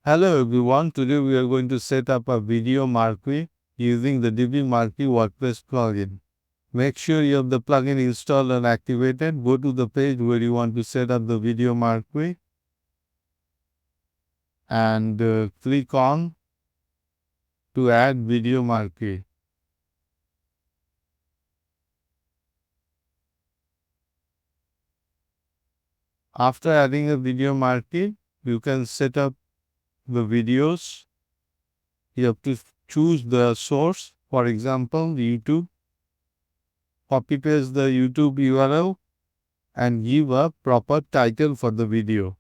Hello everyone, today we are going to set up a video marquee using the Divi Marquee WordPress plugin. Make sure you have the plugin installed and activated. Go to the page where you want to set up the video marquee and click on to add video marquee. After adding a video marquee, you can set up the videos. You have to choose the source, for example, YouTube. Copy paste the YouTube URL and give a proper title for the video.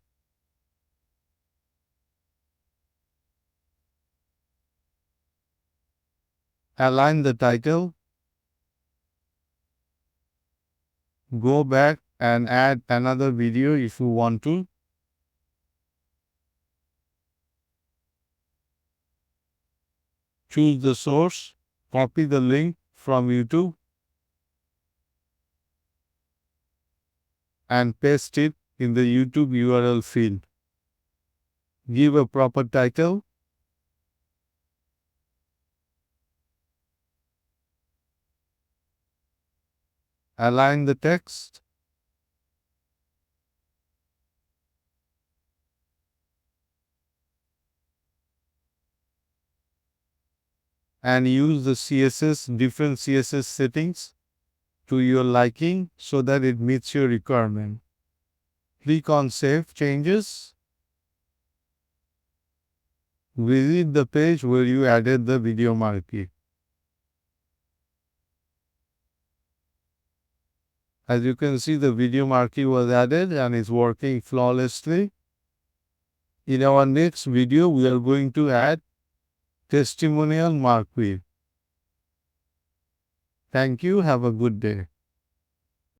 Align the title. Go back and add another video if you want to. Choose the source, copy the link from YouTube and paste it in the YouTube URL field. Give a proper title. Align the text. And use the different CSS settings to your liking so that it meets your requirement. Click on Save Changes. Visit the page where you added the video marquee. As you can see, the video marquee was added and is working flawlessly. In our next video, we are going to add testimonial marquee. Thank you. Have a good day.